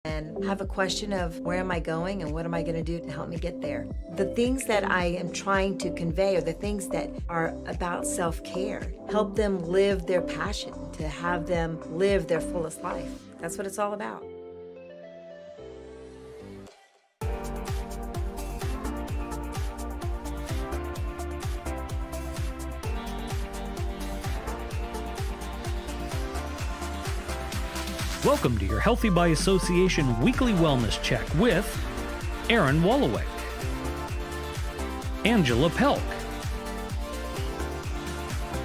and have a question of where am I going and what am I going to do to help me get there. The things that I am trying to convey are the things that are about self-care. Help them live their passion, to have them live their fullest life. That's what it's all about. Welcome to your Healthy by Association Weekly Wellness Check with Aaron Wolowick, Angela Pelk,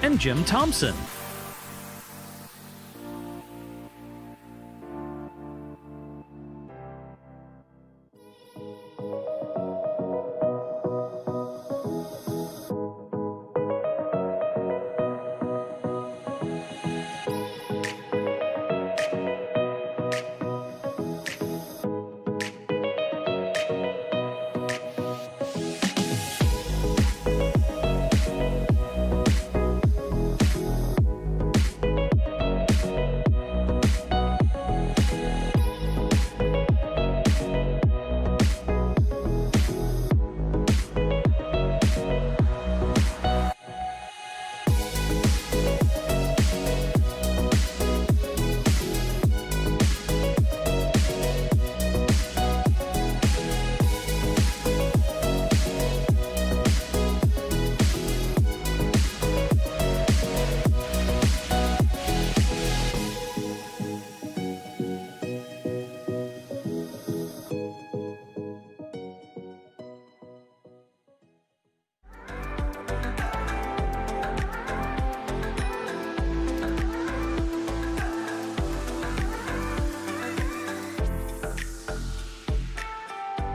and Jim Thompson.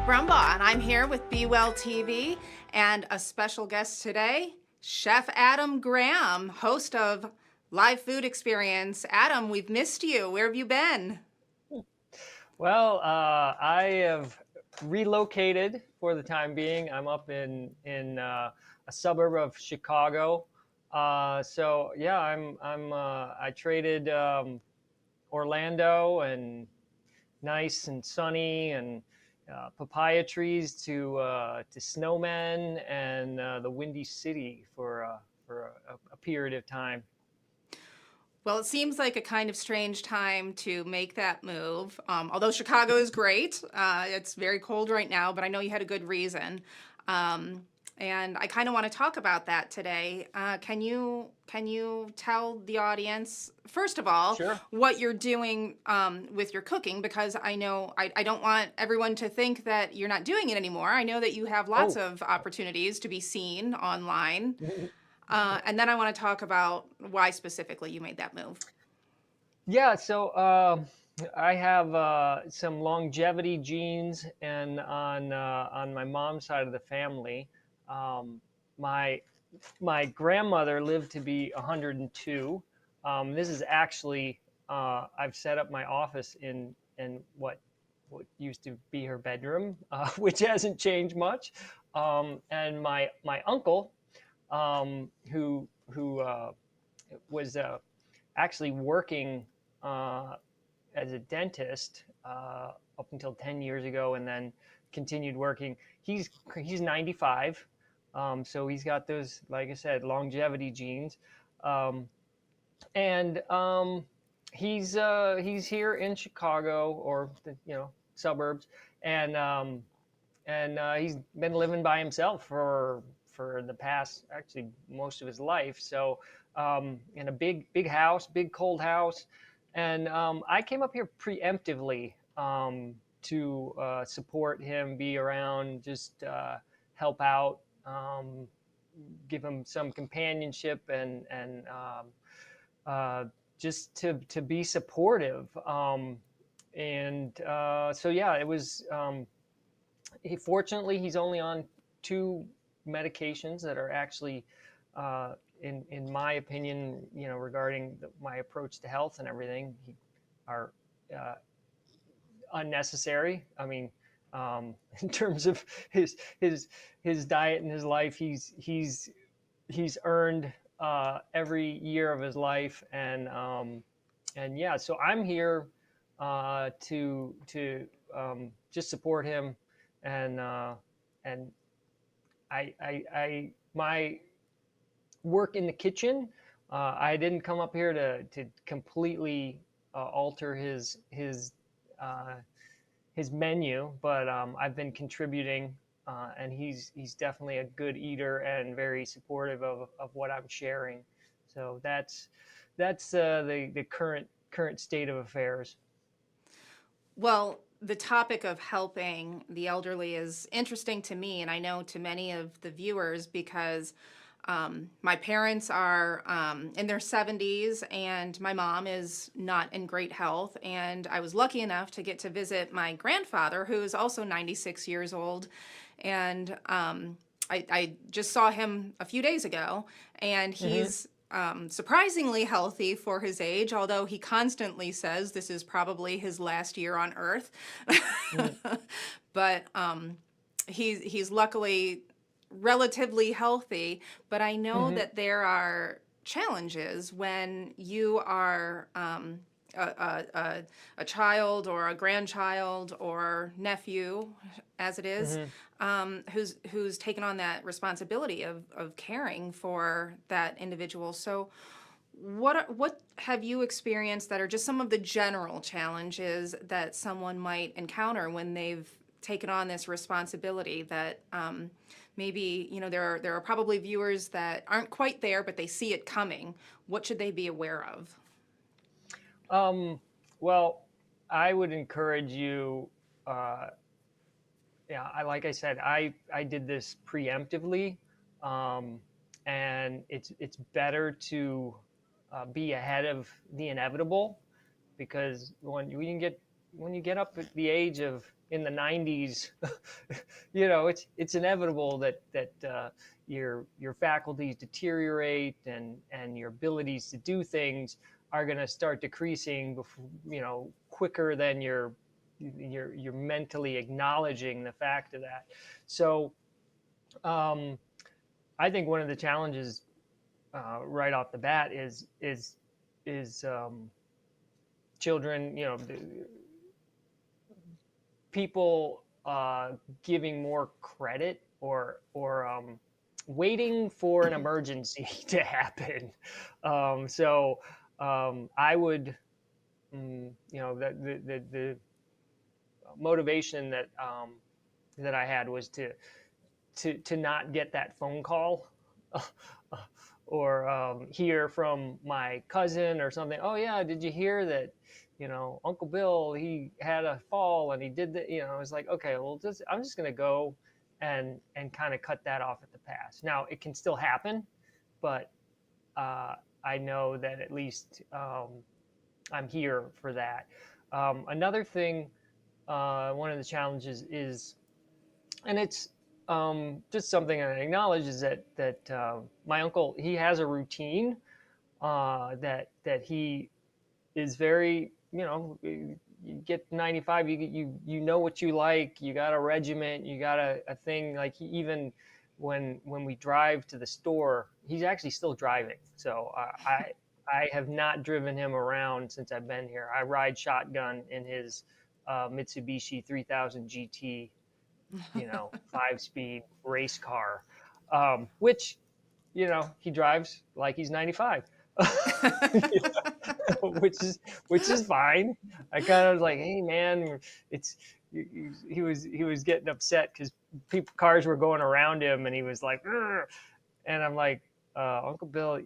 Brumbaugh, and I'm here with Be Well TV and a special guest today, Chef Adam Graham, host of Live Food Experience. Adam, we've missed you. Where have you been? Well, I have relocated for the time being. I'm up in a suburb of Chicago. So yeah, I traded Orlando and nice and sunny and papaya trees to snowmen and the Windy City for a period of time. Well, it seems like a kind of strange time to make that move. Although Chicago is great, it's very cold right now, but I know you had a good reason. And I kind of want to talk about that today. Can you tell the audience, first of all, Sure. what you're doing with your cooking? Because I know I don't want everyone to think that you're not doing it anymore. I know that you have lots of opportunities to be seen online. And then I want to talk about why specifically you made that move. Yeah, so I have some longevity genes, and on my mom's side of the family, my grandmother lived to be 102. This is actually I've set up my office in what used to be her bedroom, which hasn't changed much. And my uncle, who was actually working as a dentist up until 10 years ago, and then continued working. He's 95, so he's got those, like I said, longevity genes, and he's here in Chicago, or the suburbs, and he's been living by himself for the past, actually, most of his life. So in a big house, big cold house. And I came up here preemptively to support him, be around, just help out, give him some companionship, and just to be supportive. So yeah, it was. Fortunately, he's only on 2 medications that are actually, in my opinion, regarding my approach to health and everything, are unnecessary. I mean, in terms of his diet and his life, he's earned every year of his life, and yeah. So I'm here to just support him, and my work in the kitchen. I didn't come up here to completely alter uh, his menu, but I've been contributing, and he's definitely a good eater and very supportive of what I'm sharing. So that's the current state of affairs. Well, the topic of helping the elderly is interesting to me, and I know to many of the viewers, because my parents are in their 70s, and my mom is not in great health. And I was lucky enough to get to visit my grandfather, who is also 96 years old. And I just saw him a few days ago, and he's surprisingly healthy for his age, although he constantly says this is probably his last year on Earth. But he's luckily relatively healthy. But I know that there are challenges when you are a child or a grandchild or nephew, as it is, who's taken on that responsibility of caring for that individual. So what have you experienced that are just some of the general challenges that someone might encounter when they've taken on this responsibility that maybe, there are probably viewers that aren't quite there, but they see it coming. What should they be aware of? Well, I would encourage you. Like I said, I did this preemptively, and it's better to be ahead of the inevitable, because when you get up at the age of in the 90s, it's inevitable that your faculties deteriorate, and your abilities to do things are going to start decreasing before, quicker than you're mentally acknowledging the fact of that. So I think one of the challenges right off the bat is children, people giving more credit or waiting for an emergency to happen. I would, the motivation that I had was to not get that phone call or hear from my cousin or something. Oh yeah, did you hear that? Uncle Bill, he had a fall and he did that. I was like, okay, well, I'm just gonna go and kind of cut that off at the pass. Now it can still happen, but I know that at least I'm here for that. Another thing, one of the challenges is, and it's just something I acknowledge, is that my uncle, he has a routine that he is very, you get 95, you know what you like, you got a regiment, you got a thing. Like even when we drive to the store, he's actually still driving. So I have not driven him around since I've been here. I ride shotgun in his Mitsubishi 3000 GT, 5-speed race car, which, he drives like he's 95, which is fine. I kind of was like, hey man, he was getting upset because cars were going around him, and he was like, "Rrr." And I'm like, Uncle Bill,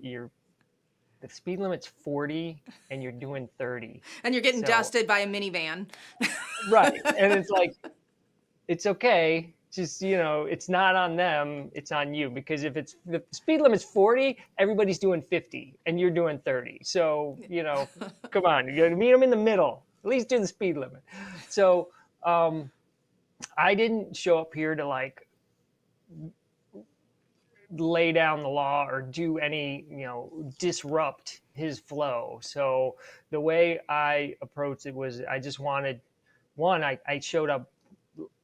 the speed limit's 40 and you're doing 30. And you're getting dusted by a minivan. Right. And it's like, it's okay. Just, it's not on them. It's on you. Because if the speed limit's 40, everybody's doing 50 and you're doing 30. So, come on, you got to meet them in the middle. At least do the speed limit. So I didn't show up here to like lay down the law or do any, disrupt his flow. So the way I approached it was, I just wanted, I showed up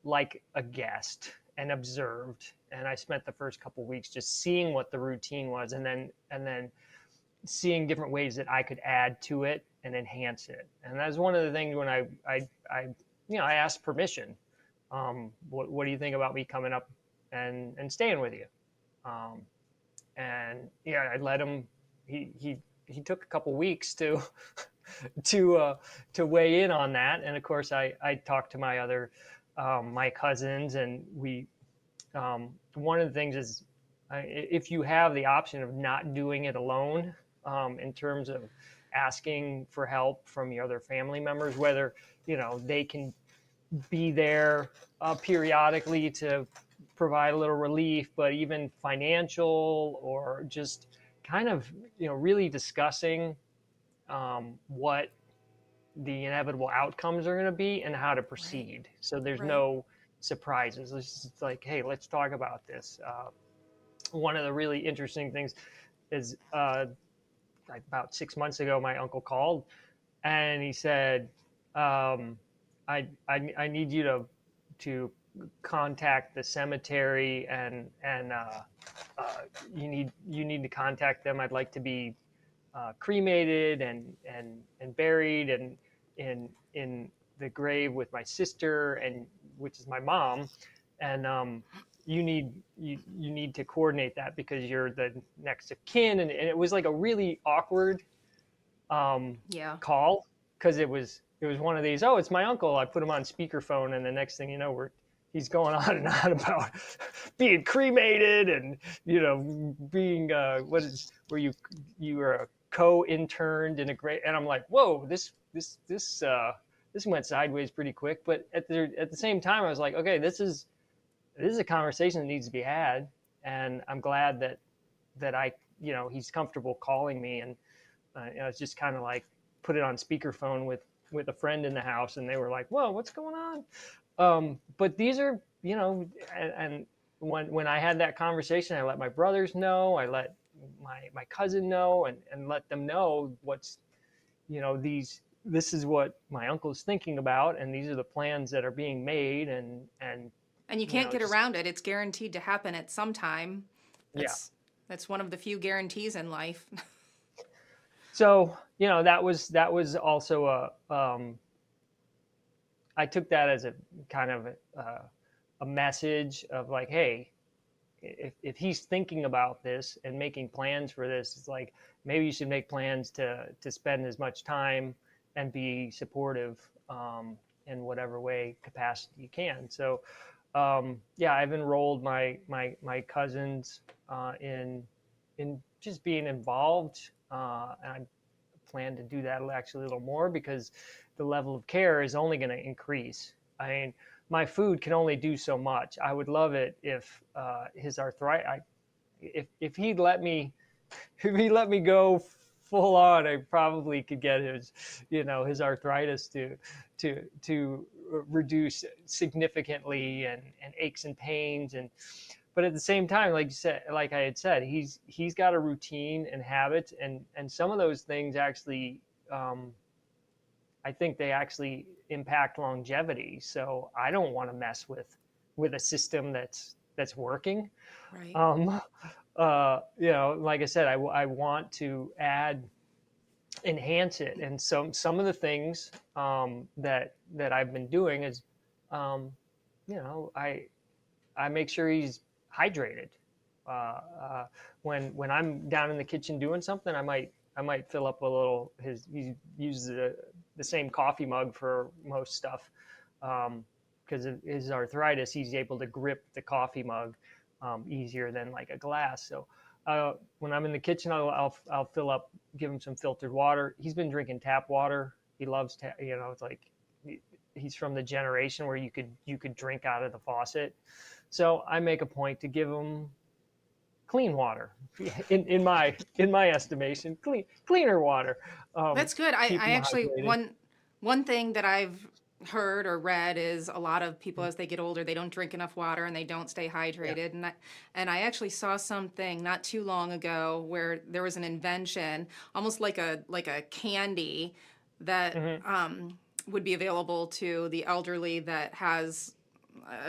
like a guest and observed, and I spent the first couple of weeks just seeing what the routine was, and then seeing different ways that I could add to it. enhance it. And that's one of the things when I asked permission. What do you think about me coming up and staying with you? Um, and yeah, I let him. He took a couple weeks to to weigh in on that. And of course, I talked to my other my cousins, and we one of the things is if you have the option of not doing it alone, in terms of asking for help from your other family members, whether they can be there periodically to provide a little relief, but even financial, or just kind of really discussing what the inevitable outcomes are going to be and how to proceed. So there's Right. no surprises. It's just like, hey, let's talk about this. One of the really interesting things is like about 6 months ago, my uncle called and he said, I need you to contact the cemetery, and you need to contact them. I'd like to be cremated and buried and in the grave with my sister, and which is my mom, and you need to coordinate that because you're the next of kin. And it was like a really awkward Yeah. call, because it was one of these, oh, it's my uncle, I put him on speakerphone, and the next thing you know, he's going on and on about being cremated and being where you were a co-interned in a great, and I'm like, whoa, this went sideways pretty quick. But at the same time, I was like, okay, this is a conversation that needs to be had, and I'm glad that I he's comfortable calling me. And it's just kind of like put it on speakerphone with a friend in the house, and they were like, whoa, what's going on? But these are, and when I had that conversation, I let my brothers know, I let my cousin know, and let them know what's, this is what my uncle is thinking about, and these are the plans that are being made, and And you you can't know, get just, around it. It's guaranteed to happen at some time. yeah. That's one of the few guarantees in life. So, that was also I took that as a kind of a message of like, hey, if he's thinking about this and making plans for this, it's like, maybe you should make plans to spend as much time and be supportive in whatever way capacity you can. So yeah, I've enrolled my cousins in just being involved, and I plan to do that actually a little more, because the level of care is only going to increase. I mean, my food can only do so much. I would love it if his arthritis, if he'd let me, if he let me go full on, I probably could get his arthritis to reduce significantly, and aches and pains. But at the same time, like I had said, he's got a routine and habits, and some of those things actually, I think they actually impact longevity. So I don't want to mess with a system that's working. Right. Like I said, I want to enhance it. And some of the things that I've been doing is, I make sure he's hydrated. When I'm down in the kitchen doing something, I might fill up a little. He uses the same coffee mug for most stuff, because of his arthritis. He's able to grip the coffee mug easier than like a glass. So when I'm in the kitchen, I'll fill up, give him some filtered water. He's been drinking tap water. He loves it's like he's from the generation where you could drink out of the faucet. So I make a point to give him clean water, in my estimation, cleaner water. That's good. I Keep him actually hydrated. one thing that I've heard or read is a lot of people as they get older, they don't drink enough water and they don't stay hydrated. And I actually saw something not too long ago where there was an invention, almost like a candy that would be available to the elderly that has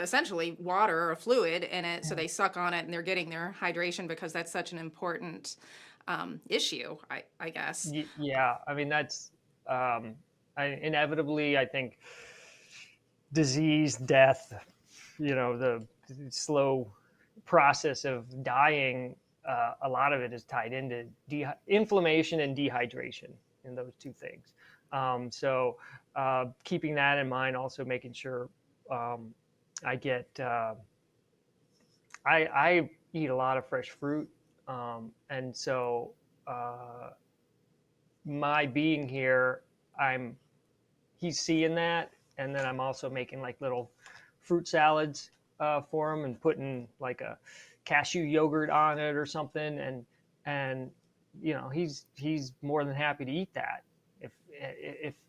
essentially water or fluid in it, so they suck on it and they're getting their hydration, because that's such an important issue, I guess. Yeah, I mean, Inevitably, I think disease, death, the slow process of dying, a lot of it is tied into inflammation and dehydration, in those two things. So keeping that in mind, also making sure I get, I eat a lot of fresh fruit. And so my being here, he's seeing that. And then I'm also making like little fruit salads for him and putting like a cashew yogurt on it or something. And he's more than happy to eat that.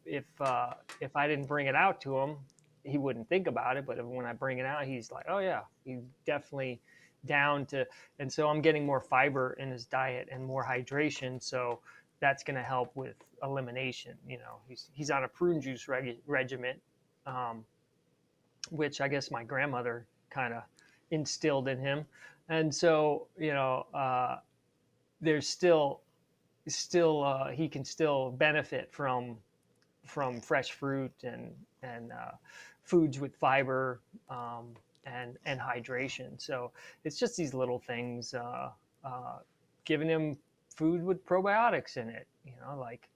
If I didn't bring it out to him, he wouldn't think about it. But when I bring it out, he's like, oh yeah, he's definitely down to. And so I'm getting more fiber in his diet and more hydration. So that's going to help with elimination. He's on a prune juice regimen, which I guess my grandmother kind of instilled in him. And so, there's still he can still benefit from fresh fruit and foods with fiber and hydration. So it's just these little things, giving him food with probiotics in it, like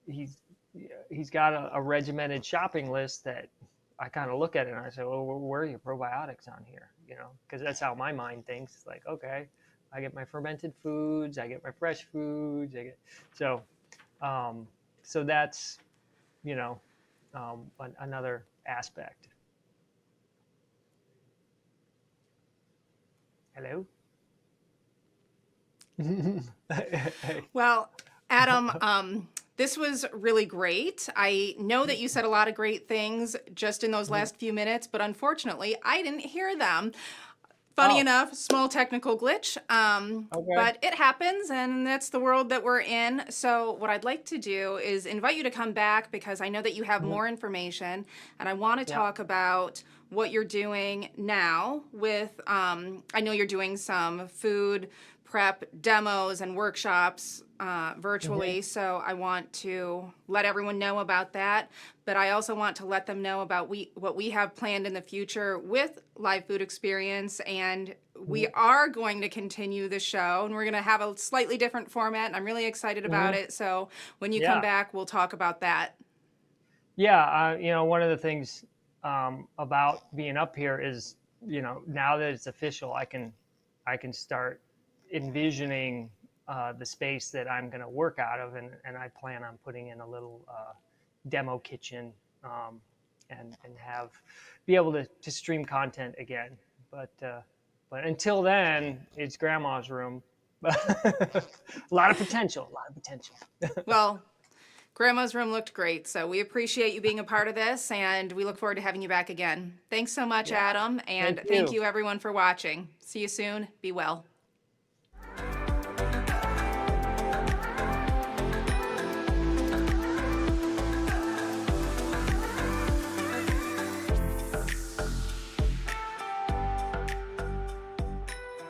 he's got a regimented shopping list that I kind of look at it and I say, well, where are your probiotics on here? Because that's how my mind thinks. It's like, okay, I get my fermented foods, I get my fresh foods, so that's another aspect. Hello. Well, Adam, this was really great. I know that you said a lot of great things just in those last few minutes, but unfortunately, I didn't hear them. Funny enough, small technical glitch, but it happens, and that's the world that we're in. So what I'd like to do is invite you to come back, because I know that you have more information, and I want to talk about what you're doing now with, I know you're doing some food prep demos and workshops virtually, so I want to let everyone know about that. But I also want to let them know about what we have planned in the future with Live Food Experience. And we are going to continue the show, and we're going to have a slightly different format, and I'm really excited about it. So when you come back, we'll talk about that. Yeah, one of the things about being up here is, now that it's official, I can start envisioning the space that I'm going to work out of, and I plan on putting in a little demo kitchen and be able to stream content again. But until then, it's grandma's room. a lot of potential. Well, grandma's room looked great, so we appreciate you being a part of this, and we look forward to having you back again. Thanks so much, Adam, and thank you everyone for watching. See you soon. Be well.